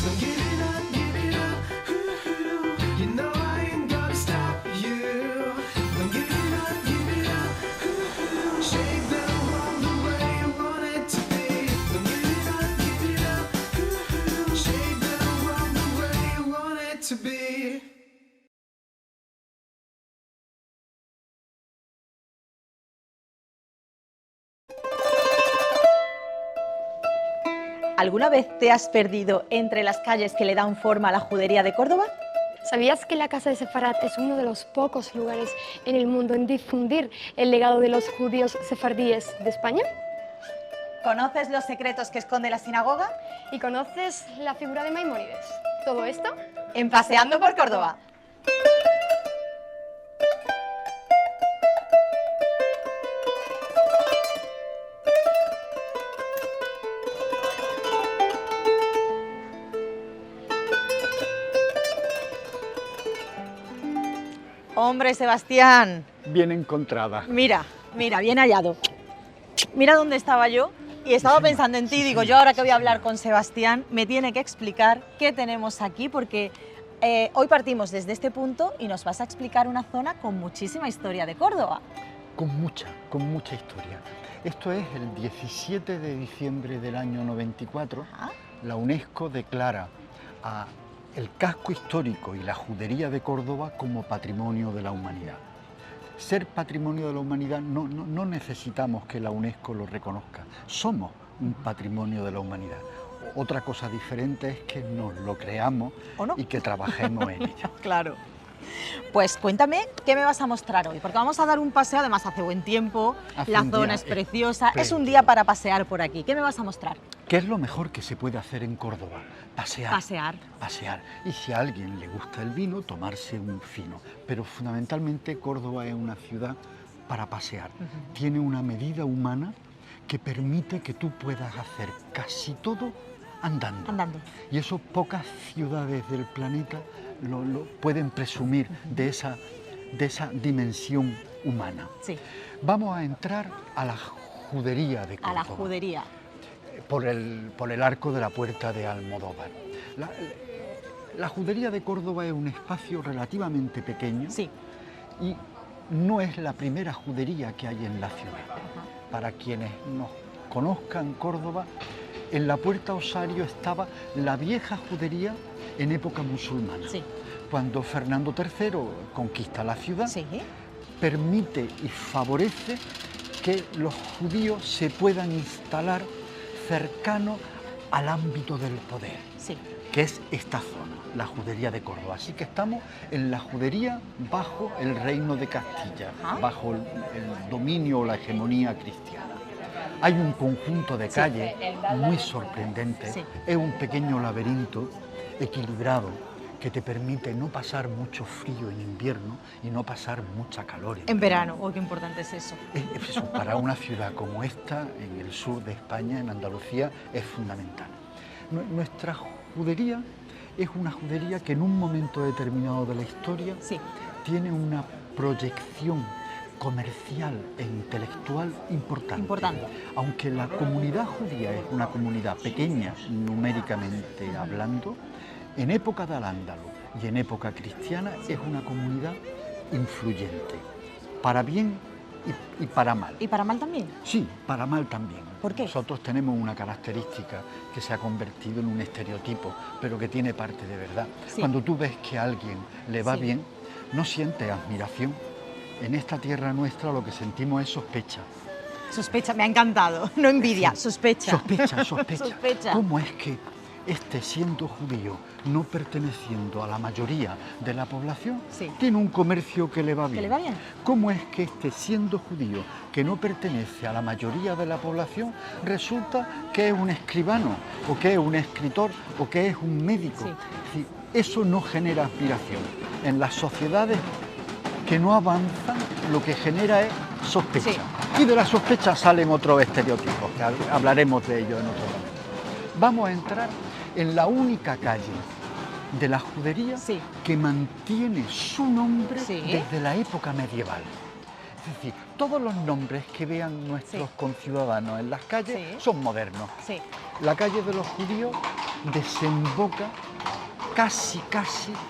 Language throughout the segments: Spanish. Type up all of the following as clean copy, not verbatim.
Don't give it up, ooh, you know I ain't gonna stop you. Don't give it up, ooh, shake the world the way you want it to be. Don't give it up, ooh, shake the world the way you want it to be. ¿Alguna vez te has perdido entre las calles que le dan forma a la judería de Córdoba? ¿Sabías que la Casa de Sefarad es uno de los pocos lugares en el mundo en difundir el legado de los judíos sefardíes de España? ¿Conoces los secretos que esconde la sinagoga? ¿Y conoces la figura de Maimónides? ¿Todo esto? En Paseando por Córdoba. Hombre, Sebastián, Bien encontrada. mira, bien hallado. Mira dónde estaba yo y estaba pensando en ti. Digo, yo ahora que voy a hablar con Sebastián, me tiene que explicar qué tenemos aquí, porque hoy partimos desde este punto y nos vas a explicar una zona con muchísima historia de Córdoba. Con mucha historia. Esto es el 17 de diciembre del año 94. Ah. La UNESCO declara a el casco histórico y la judería de Córdoba como Patrimonio de la Humanidad. Ser Patrimonio de la Humanidad no necesitamos que la UNESCO lo reconozca. Somos un Patrimonio de la Humanidad. Otra cosa diferente es que nos lo creamos ¿O no? y que trabajemos en ello. Claro. Pues cuéntame, ¿qué me vas a mostrar hoy? Porque vamos a dar un paseo, además hace buen tiempo, Hace la un zona día es preciosa, es un precioso. día para pasear por aquí. ¿Qué me vas a mostrar? ¿Qué es lo mejor que se puede hacer en Córdoba? Pasear. Pasear. Pasear. Y si a alguien le gusta el vino, tomarse un fino. Pero fundamentalmente Córdoba es una ciudad para pasear. Tiene una medida humana que permite que tú puedas hacer casi todo andando. Andando. Y eso pocas ciudades del planeta lo pueden presumir de esa dimensión humana. Sí, Vamos a entrar a la judería de a Córdoba. la judería. Por el arco de la Puerta de Almodóvar. La judería de Córdoba es un espacio relativamente pequeño Sí. y no es la primera judería que hay en la ciudad. Para quienes nos conozcan Córdoba, en la Puerta Osario estaba la vieja judería en época musulmana. Sí. Cuando Fernando III conquista la ciudad, Sí. permite y favorece que los judíos se puedan instalar cercano al ámbito del poder, Sí. que es esta zona, la judería de Córdoba. Así que estamos en la judería bajo el reino de Castilla, Ajá. bajo el dominio o la hegemonía cristiana. Hay un conjunto de calles muy sorprendente, Sí. es un pequeño laberinto equilibrado que te permite no pasar mucho frío en invierno y no pasar mucha calor En verano. Oh, qué importante es eso. Eso, para una ciudad como esta, en el sur de España, en Andalucía, es fundamental. Nuestra judería es una judería que en un momento determinado de la historia Sí. tiene una proyección comercial e intelectual importante. Importante. Aunque la comunidad judía es una comunidad pequeña, numéricamente hablando, en época de Al-Ándalus y en época cristiana es una comunidad influyente, para bien y para mal. ¿Y para mal también? Sí, para mal también. ¿Por qué? Nosotros tenemos una característica que se ha convertido en un estereotipo, pero que tiene parte de verdad. Sí. Cuando tú ves que a alguien le va Sí. bien, no sientes admiración. En esta tierra nuestra lo que sentimos es sospecha. Sospecha, me ha encantado. No envidia, Sí. sospecha. Sospecha. Sospecha. ¿Cómo es que siendo judío, no perteneciendo a la mayoría de la población, Sí. tiene un comercio que le va bien? ¿Que le va bien? ¿Cómo es que siendo judío, que no pertenece a la mayoría de la población, resulta que es un escribano, o que es un escritor, o que es un médico? Sí. Es decir, eso no genera aspiración. En las sociedades que no avanzan, lo que genera es sospecha. Sí. Y de la sospecha salen otros estereotipos, que hablaremos de ello en otro momento. Vamos a entrar en la única calle de la judería Sí. que mantiene su nombre Sí. desde la época medieval. Es decir, todos los nombres que vean nuestros Sí. conciudadanos en las calles Sí. son modernos. Sí, La calle de los judíos desemboca casi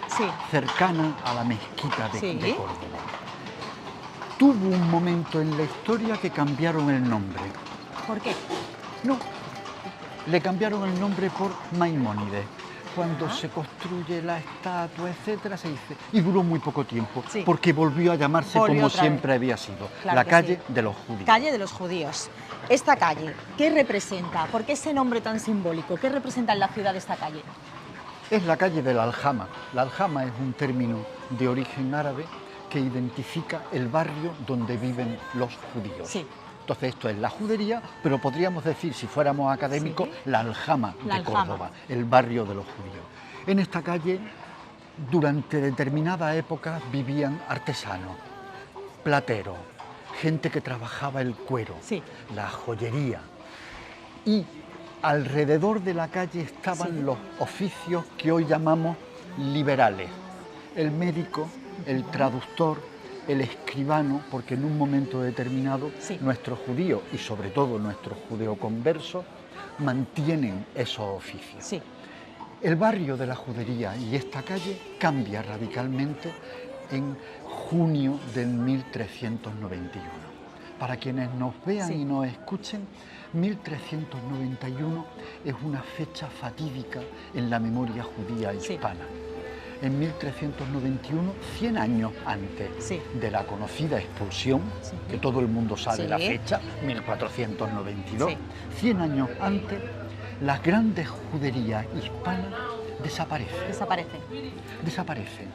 sí, cercana a la mezquita de, Sí. de Córdoba. Tuvo un momento en la historia que cambiaron el nombre. ¿por qué? No, le cambiaron el nombre por Maimónides. Cuando Ajá. se construye la estatua, etcétera, se dice, y duró muy poco tiempo, Sí. porque volvió a llamarse Volvió como otra vez. siempre había sido, Claro la que calle sí. de los judíos. Calle de los judíos. Esta calle, ¿qué representa? ¿Por qué ese nombre tan simbólico? ¿Qué representa en la ciudad esta calle? Es la calle de la Aljama. La Aljama es un término de origen árabe que identifica el barrio donde viven los judíos. Sí. Entonces esto es la judería, pero podríamos decir, si fuéramos académicos, Sí. la Aljama La de Aljama. Córdoba, el barrio de los judíos. En esta calle, durante determinadas épocas, vivían artesanos, plateros, gente que trabajaba el cuero, Sí. la joyería. Y alrededor de la calle estaban Sí. los oficios que hoy llamamos liberales. El médico, el traductor, el escribano, porque en un momento determinado Sí. nuestros judíos y sobre todo nuestros judeoconversos mantienen esos oficios. Sí. El barrio de la judería y esta calle cambia radicalmente en junio del 1391. Para quienes nos vean Sí. y nos escuchen, 1391 es una fecha fatídica en la memoria judía Sí. hispana. En 1391, 100 años antes Sí. de la conocida expulsión, Sí. que todo el mundo sabe Sí. la fecha, 1492, Sí. 100 años antes, las grandes juderías hispanas desaparecen. Desaparecen,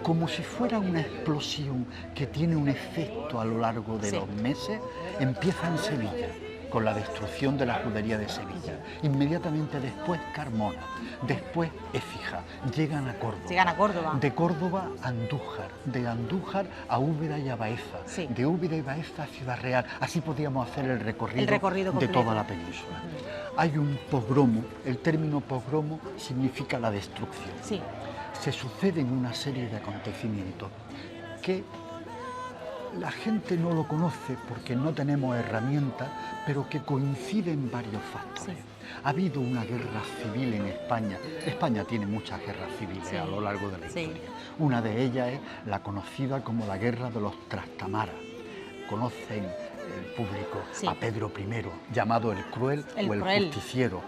como si fuera una explosión que tiene un efecto a lo largo de Sí. los meses, empieza en Sevilla, con la destrucción de la judería de Sevilla. Inmediatamente después Carmona, después Écija, llegan a Córdoba. Llegan a Córdoba. De Córdoba a Andújar, de Andújar a Úbeda y a Baeza, Sí. de Úbeda y Baeza a Ciudad Real. Así podíamos hacer el recorrido de completo. toda la península. Hay un pogromo, el término pogromo significa la destrucción. Sí. Se suceden una serie de acontecimientos que la gente no lo conoce porque no tenemos herramientas, pero que coinciden varios factores. Sí. Ha habido una guerra civil en España. España tiene muchas guerras civiles Sí. a lo largo de la Sí. historia. Una de ellas es la conocida como la Guerra de los Trastamara. Conocen el público Sí. a Pedro I, llamado el Cruel El o el Cruel. Justiciero,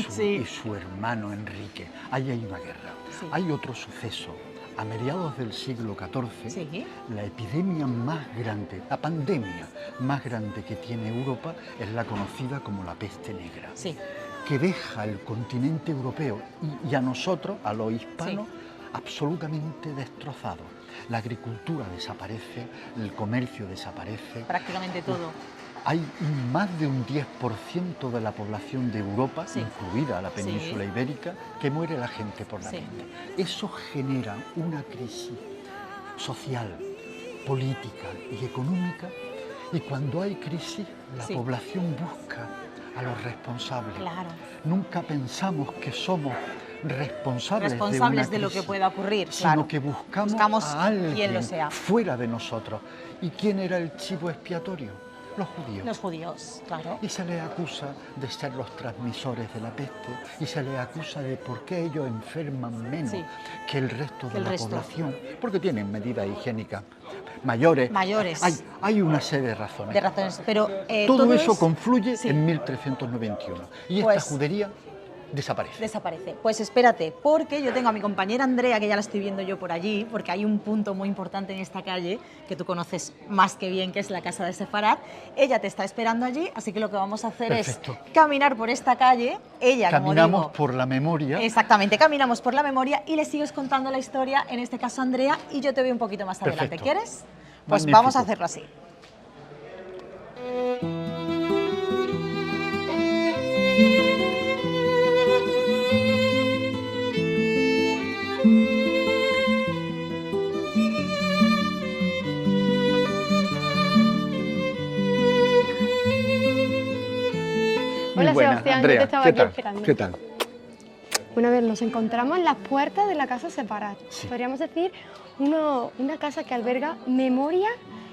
Sí. y su hermano Enrique. Ahí hay una guerra. Sí. Hay otro suceso. A mediados del siglo XIV, Sí. la epidemia más grande, la pandemia más grande que tiene Europa es la conocida como la peste negra, Sí. que deja al continente europeo y a nosotros, a los hispanos, Sí. absolutamente destrozados. La agricultura desaparece, el comercio desaparece. Prácticamente todo. Hay más de un 10% de la población de Europa, Sí. incluida la península Sí. ibérica, que muere la gente por la Sí. peste. Eso genera una crisis social, política y económica, y cuando hay crisis, la Sí. población busca a los responsables. Claro. Nunca pensamos que somos responsables Responsables de de una lo que crisis, pueda ocurrir, sino claro. que buscamos Buscamos a alguien quien lo sea. fuera de nosotros. ¿Y quién era el chivo expiatorio? Los judíos. Los judíos, claro. Y se les acusa de ser los transmisores de la peste, y se les acusa de por qué ellos enferman menos Sí. que el resto Que de el la resto. población, porque tienen medidas higiénicas mayores. Mayores. Hay una serie de razones. De razones. Pero Todo eso es- confluye Sí. en 1391 y Pues- esta judería desaparece. Desaparece. Pues espérate, porque yo tengo a mi compañera Andrea, que ya la estoy viendo yo por allí, porque hay un punto muy importante en esta calle que tú conoces más que bien, que es la casa de Sefarad. Ella te está esperando allí, así que lo que vamos a hacer Perfecto. es caminar por esta calle. Ella, Caminamos como digo, por la memoria. exactamente, caminamos por la memoria y le sigues contando la historia, en este caso Andrea, y yo te veo un poquito más adelante. Perfecto. ¿Quieres? Pues Magnífico. vamos a hacerlo así. Muy Hola, buena, Sebastián, yo Andrea. te estaba ¿Qué aquí tal? esperando. ¿Qué tal? Una vez nos encontramos en las puertas de la casa Sefarad. Sí. Podríamos decir una casa que alberga memoria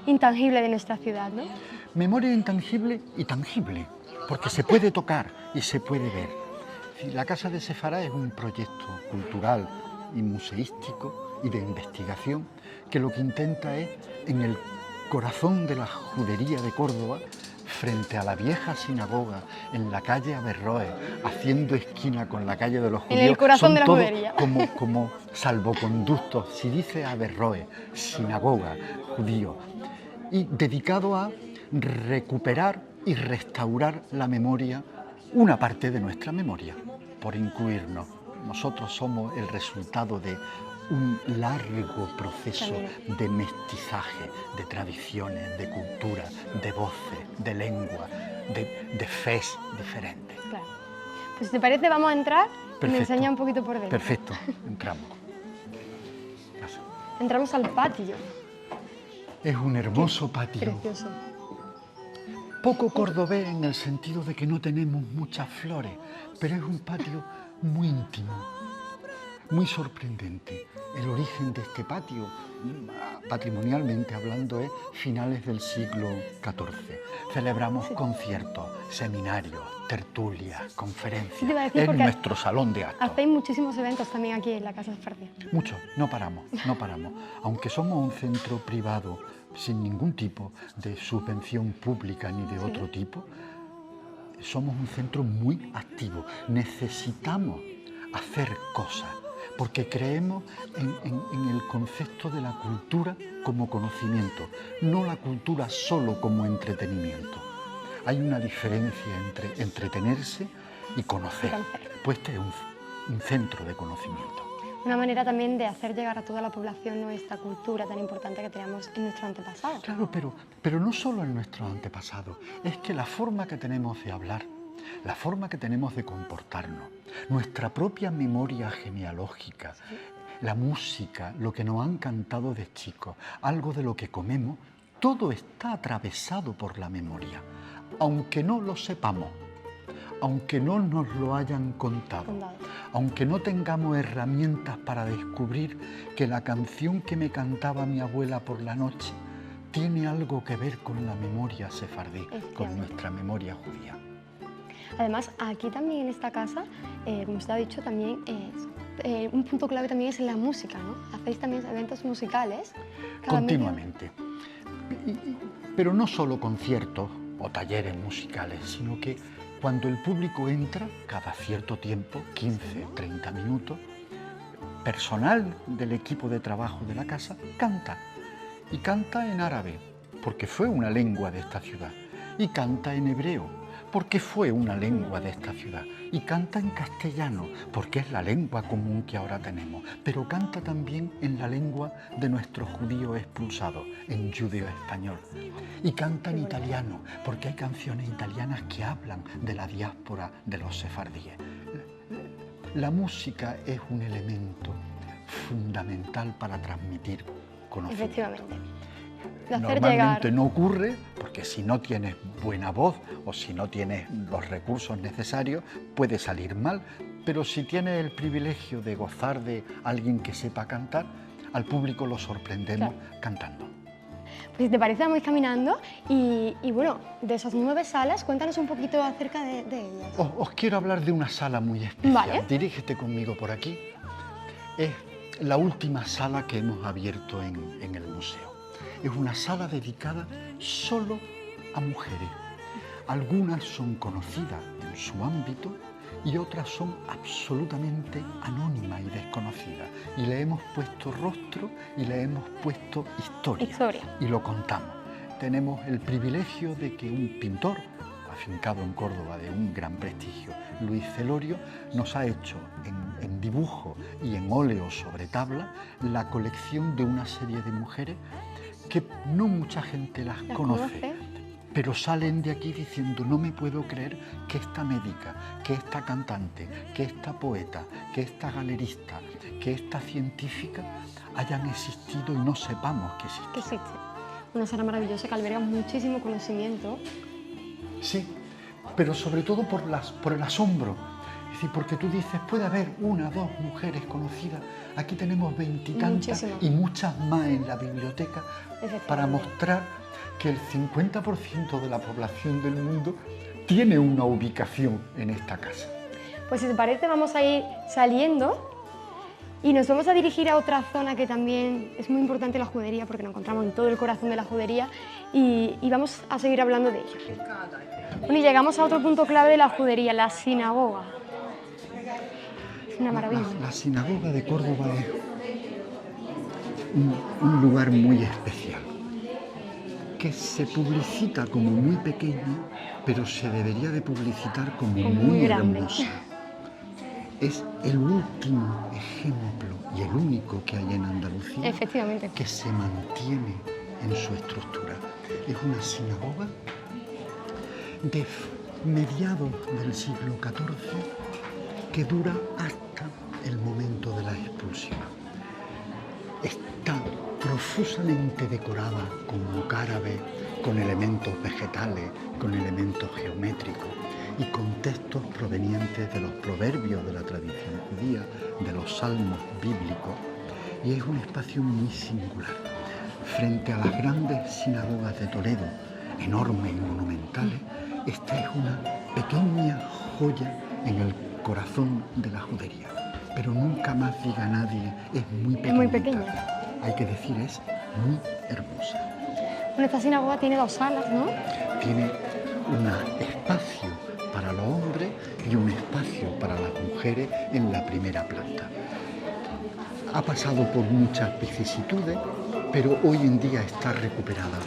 intangible de nuestra ciudad, ¿no? Memoria intangible y tangible, porque se puede tocar y se puede ver. Sí, la Casa de Sefarad es un proyecto cultural y museístico y de investigación que lo que intenta es, en el corazón de la judería de Córdoba, frente a la vieja sinagoga, en la calle Averroes, haciendo esquina con la calle de los judíos. En el corazón son de la todos judería. como salvoconductos. Si dice Averroes, sinagoga, judío, y dedicado a recuperar y restaurar la memoria, una parte de nuestra memoria, por incluirnos. Nosotros somos el resultado de un largo proceso de mestizaje, de tradiciones, de cultura, de voces, de lengua, de fes diferentes. Claro. Pues si te parece, vamos a entrar y me Perfecto. enseña un poquito por dentro. Perfecto, entramos. Pasa. Entramos al patio. Es un hermoso patio. Precioso. Poco cordobés en el sentido de que no tenemos muchas flores, pero es un patio muy íntimo, muy sorprendente. El origen de este patio, patrimonialmente hablando, es finales del siglo XIV. Celebramos conciertos, seminarios, tertulias, conferencias. Sí, te iba a decir, Es porque nuestro salón de actos. Hacéis muchísimos eventos también aquí en la Casa Sefardí. Mucho, no paramos, no paramos. Aunque somos un centro privado sin ningún tipo de subvención pública ni de otro tipo, somos un centro muy activo. Necesitamos hacer cosas porque creemos en el concepto de la cultura como conocimiento, no la cultura solo como entretenimiento. Hay una diferencia entre entretenerse y conocer. Pues este es un centro de conocimiento. Una manera también de hacer llegar a toda la población nuestra cultura tan importante que teníamos en nuestros antepasados. Claro, pero no solo en nuestros antepasados, es que la forma que tenemos de hablar, la forma que tenemos de comportarnos, nuestra propia memoria genealógica, la música, lo que nos han cantado de chicos, algo de lo que comemos, todo está atravesado por la memoria, aunque no lo sepamos, aunque no nos lo hayan contado, aunque no tengamos herramientas para descubrir que la canción que me cantaba mi abuela por la noche tiene algo que ver con la memoria sefardí, con nuestra memoria judía. Además, aquí también en esta casa, como usted ha dicho, también un punto clave también es en la música, ¿no? Hacéis también eventos musicales. Continuamente. Pero no solo conciertos o talleres musicales, sino que cuando el público entra, cada cierto tiempo, 15, 30 minutos, personal del equipo de trabajo de la casa canta. Y canta en árabe, porque fue una lengua de esta ciudad. Y canta en hebreo, porque fue una lengua de esta ciudad. Y canta en castellano, porque es la lengua común que ahora tenemos. Pero canta también en la lengua de nuestros judíos expulsados, en judeo-español. Y canta en italiano, porque hay canciones italianas que hablan de la diáspora de los sefardíes. La música es un elemento fundamental para transmitir conocimiento. Efectivamente. De hacer Normalmente llegar. no ocurre porque si no tienes buena voz o si no tienes los recursos necesarios puede salir mal, pero si tienes el privilegio de gozar de alguien que sepa cantar, al público lo sorprendemos cantando. Pues si te parece, vamos caminando y bueno, de esas 9 salas, cuéntanos un poquito acerca de ellas. Os quiero hablar de una sala muy especial. Vale. Dirígete conmigo por aquí. Es la última sala que hemos abierto en el museo. Es una sala dedicada solo a mujeres. Algunas son conocidas en su ámbito y otras son absolutamente anónimas y desconocidas. Y le hemos puesto rostro y le hemos puesto historia. Y lo contamos. Tenemos el privilegio de que un pintor, afincado en Córdoba de un gran prestigio, Luis Celorio, nos ha hecho en dibujo y en óleo sobre tabla la colección de una serie de mujeres que no mucha gente las conoce, pero salen de aquí diciendo no me puedo creer que esta médica, que esta cantante, que esta poeta, que esta galerista, que esta científica hayan existido y no sepamos que existen. Que existe. Una sala maravillosa que alberga muchísimo conocimiento. Sí, pero sobre todo por el asombro. Es Sí, porque tú dices, puede haber una, dos mujeres conocidas. Aquí tenemos veintitantas Muchísimas. y muchas más en la biblioteca para Efectivamente. mostrar que el 50% de la población del mundo tiene una ubicación en esta casa. Pues si te parece vamos a ir saliendo y nos vamos a dirigir a otra zona que también es muy importante en la judería porque nos encontramos en todo el corazón de la judería y vamos a seguir hablando de ella. Bueno, y llegamos a otro punto clave de la judería, la sinagoga. Es una maravilla. La sinagoga de Córdoba es un lugar muy especial, que se publicita como muy pequeño, pero se debería de publicitar como Como muy muy grande. hermosa. Es el último ejemplo y el único que hay en Andalucía Efectivamente. que se mantiene en su estructura. Es una sinagoga de mediados del siglo XIV que dura hasta el momento de la expulsión. Está profusamente decorada con mocárabe, con elementos vegetales, con elementos geométricos y con textos provenientes de los proverbios de la tradición judía, de los salmos bíblicos, y es un espacio muy singular. Frente a las grandes sinagogas de Toledo, enormes y monumentales, esta es una pequeña joya en el corazón de la judería. Pero nunca más diga nadie, es muy pequeñita. muy pequeña. Hay que decir, es muy hermosa. Bueno, esta sinagoga tiene dos salas, ¿no? Tiene un espacio para los hombres y un espacio para las mujeres en la primera planta. Ha pasado por muchas vicisitudes, pero hoy en día está recuperada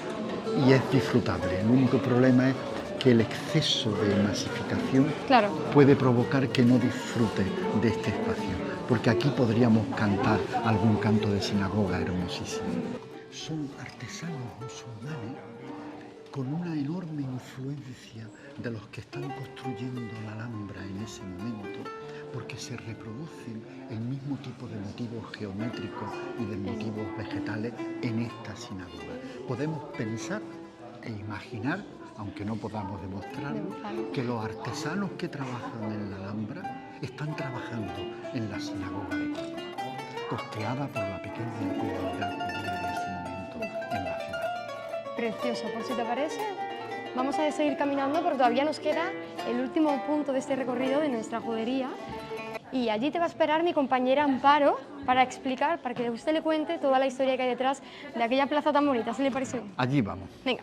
y es disfrutable. El único problema es que el exceso de masificación Claro. puede provocar que no disfrute de este espacio, porque aquí podríamos cantar algún canto de sinagoga hermosísimo. Son artesanos musulmanes con una enorme influencia de los que están construyendo la Alhambra en ese momento, porque se reproducen el mismo tipo de motivos geométricos y de motivos vegetales en esta sinagoga. Podemos pensar e imaginar, aunque no podamos demostrarlo, que los artesanos que trabajan en la Alhambra están trabajando en la sinagoga de Córdoba, costeada por la pequeña comunidad judía de ese momento en la ciudad. Precioso, pues si te parece, vamos a seguir caminando porque todavía nos queda el último punto de este recorrido de nuestra judería y allí te va a esperar mi compañera Amparo para explicar, para que usted le cuente toda la historia que hay detrás de aquella plaza tan bonita, ¿sí le parece bien? Allí vamos. Venga.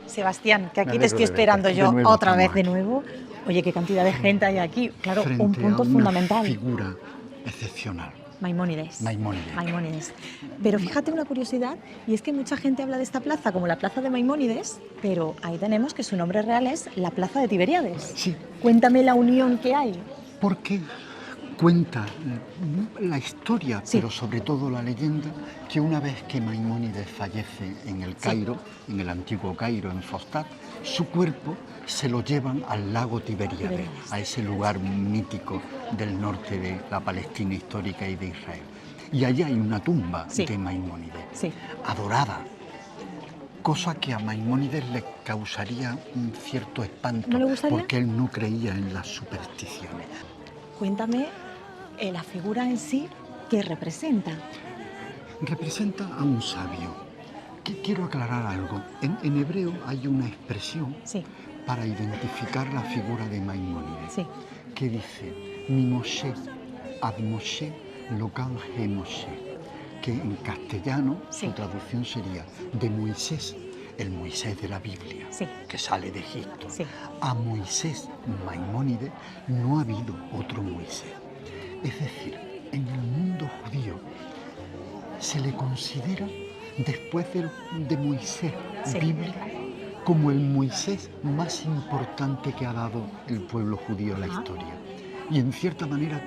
Sebastián, que Me aquí te alegro estoy de esperando verte. yo De nuevo otra vez estamos de aquí. nuevo. Oye, qué cantidad de gente hay aquí. Claro, Frente un punto a una fundamental. figura excepcional. Maimónides. Maimónides. Maimónides. Pero fíjate una curiosidad, y es que mucha gente habla de esta plaza como la plaza de Maimónides, pero ahí tenemos que su nombre real es la plaza de Tiberíades. Sí, Cuéntame la unión que hay. porque cuenta la historia, Sí. pero sobre todo la leyenda, que una vez que Maimónides fallece en el Cairo, en el antiguo Cairo, en Fostat, su cuerpo se lo llevan al lago Tiberíades, Tiberíades. a ese lugar mítico del norte de la Palestina histórica y de Israel. Y allá hay una tumba Sí. de Maimónides, Sí. adorada, cosa que a Maimónides le causaría un cierto espanto, ¿No le gustaría? porque él no creía en las supersticiones. Cuéntame la figura en sí que representa. Representa a un sabio. Quiero aclarar algo. En hebreo hay una expresión Sí, para identificar la figura de Maimónides, sí. que dice, mi Moshe, ad Moshe, local he Moshe, que en castellano Sí. su traducción sería de Moisés, el Moisés de la Biblia, Sí. que sale de Egipto. Sí. A Moisés Maimónides no ha habido otro Moisés. Es decir, en el mundo judío se le considera, después de Moisés Sí. bíblico, como el Moisés más importante que ha dado el pueblo judío a la Ajá. historia. Y en cierta manera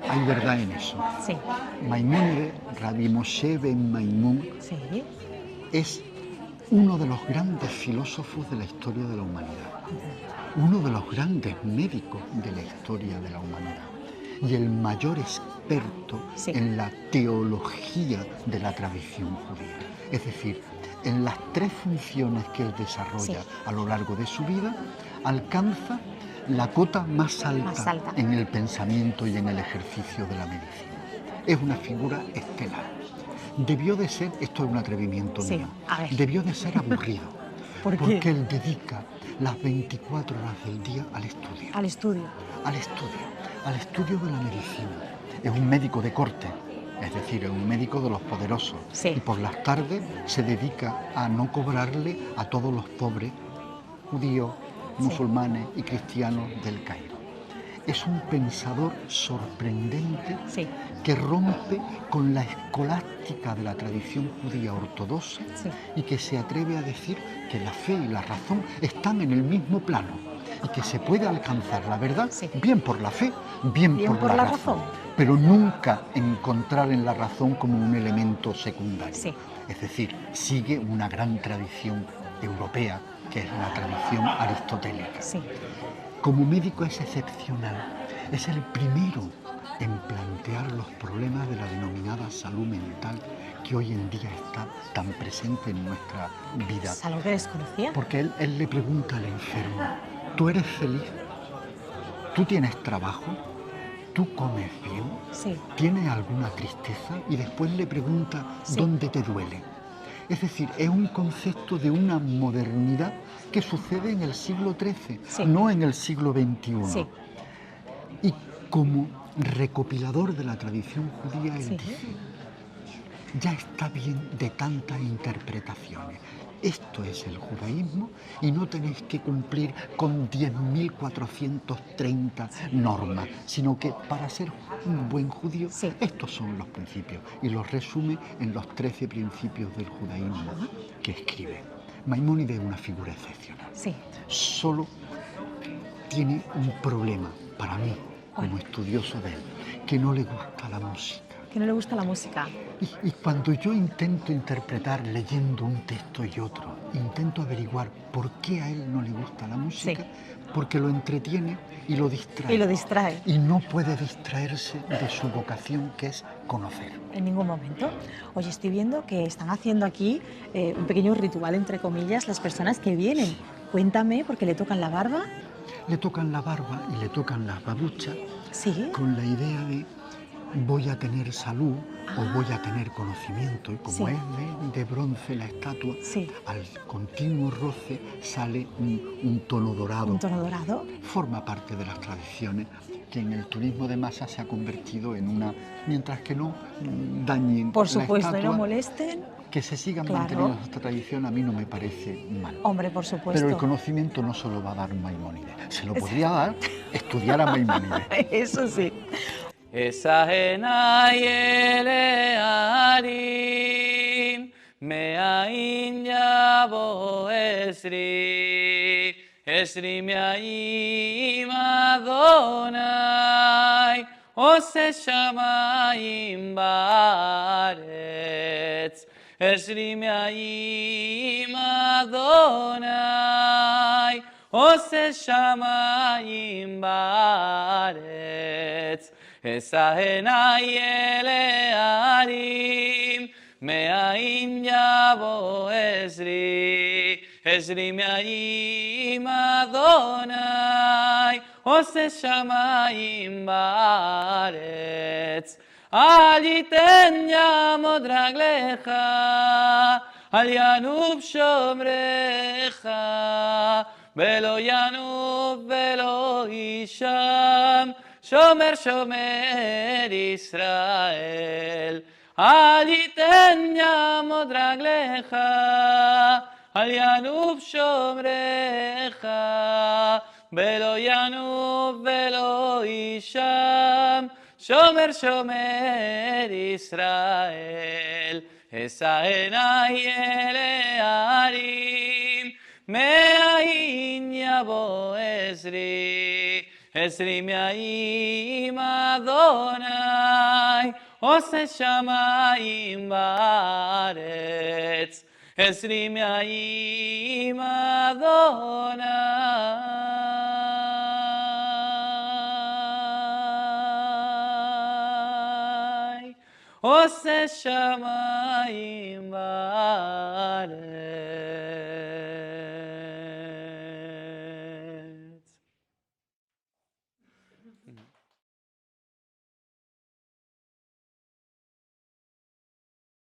hay verdad en eso. Sí, Maimónides, Rabbi Moshe ben Maimón, sí, es uno de los grandes filósofos de la historia de la humanidad, uno de los grandes médicos de la historia de la humanidad y el mayor experto Sí. en la teología de la tradición judía. Es decir, en las tres funciones que él desarrolla Sí. a lo largo de su vida, alcanza la cota más alta, Más alta. en el pensamiento y en el ejercicio de la medicina. Es una figura estelar. Debió de ser, esto es un atrevimiento Sí, mío, a ver. debió de ser aburrido, ¿Por qué? porque él dedica las 24 horas del día al estudio, al estudio. al estudio de la medicina. Es un médico de corte, es decir, es un médico de los poderosos. Sí. Y por las tardes se dedica a no cobrarle a todos los pobres judíos, Sí. musulmanes y cristianos del Cairo. Es un pensador sorprendente Sí. que rompe con la escolástica de la tradición judía ortodoxa Sí. y que se atreve a decir que la fe y la razón están en el mismo plano y que se puede alcanzar la verdad Sí. bien por la fe, bien, Bien por la razón, pero nunca encontrar en la razón como un elemento secundario. Sí. Es decir, sigue una gran tradición europea, que es la tradición aristotélica. Sí. Como médico es excepcional, es el primero en plantear los problemas de la denominada salud mental que hoy en día está tan presente en nuestra vida. Es algo que desconocía. Porque él le pregunta al enfermo, ¿tú eres feliz? ¿Tú tienes trabajo? ¿Tú comes bien? Sí. ¿Tienes alguna tristeza? Y después le pregunta, Sí. ¿dónde te duele? Es decir, es un concepto de una modernidad que sucede en el siglo XIII, Sí. no en el siglo XXI. Sí. Y como recopilador de la tradición judía, él Sí. dice, ya está bien de tantas interpretaciones. Esto es el judaísmo y no tenéis que cumplir con 10.430 normas, sino que para ser un buen judío, Sí. estos son los principios. Y los resume en los 13 principios del judaísmo que escribe. Maimónides es una figura excepcional. Sí. Solo tiene un problema para mí, como estudioso de él, que no le gusta la música. Que no le gusta la música. Y cuando yo intento interpretar leyendo un texto y otro, intento averiguar por qué a él no le gusta la música, Sí. porque lo entretiene y lo distrae. Y lo distrae. Y no puede distraerse de su vocación, que es conocer. En ningún momento. Oye, estoy viendo que están haciendo aquí un pequeño ritual, entre comillas, las personas que vienen. Cuéntame, porque le tocan la barba. Le tocan la barba y le tocan las babuchas Sí. con la idea de voy a tener salud o voy a tener conocimiento. Y como Sí. es de bronce la estatua, Sí. al continuo roce sale un tono dorado. Un tono dorado. Forma parte de las tradiciones que en el turismo de masa se ha convertido en una, mientras que no dañen Por la supuesto, y estatua, no molesten. que se sigan Claro. manteniendo esta tradición a mí no me parece mal. Hombre, por supuesto. Pero el conocimiento no se lo va a dar Maimónides, se lo podría dar estudiar a Maimónides. Eso sí. Esagenai elearim, meain yabo esri, esri meaim Adonai, ose shamayim baretz, esri meaim Adonai, ose shamayim baretz. Esagenai elearim, meaim yabo esri, esri meaim Adonai, ose shamayim baretz. Al yiten yamod raglecha, al yanub shomrecha, velo yanub velo isham, Shomer, Shomer Israel, al yiten yamod raglecha, al yanub shomrecha, velo yanub velo isham, Shomer, Shomer Israel, esagenai elearim, meain yabo esri, Esrimeim Adonai, Ose Shamayim Baaretz. Esrimeim Adonai, Ose Shamayim Baaretz.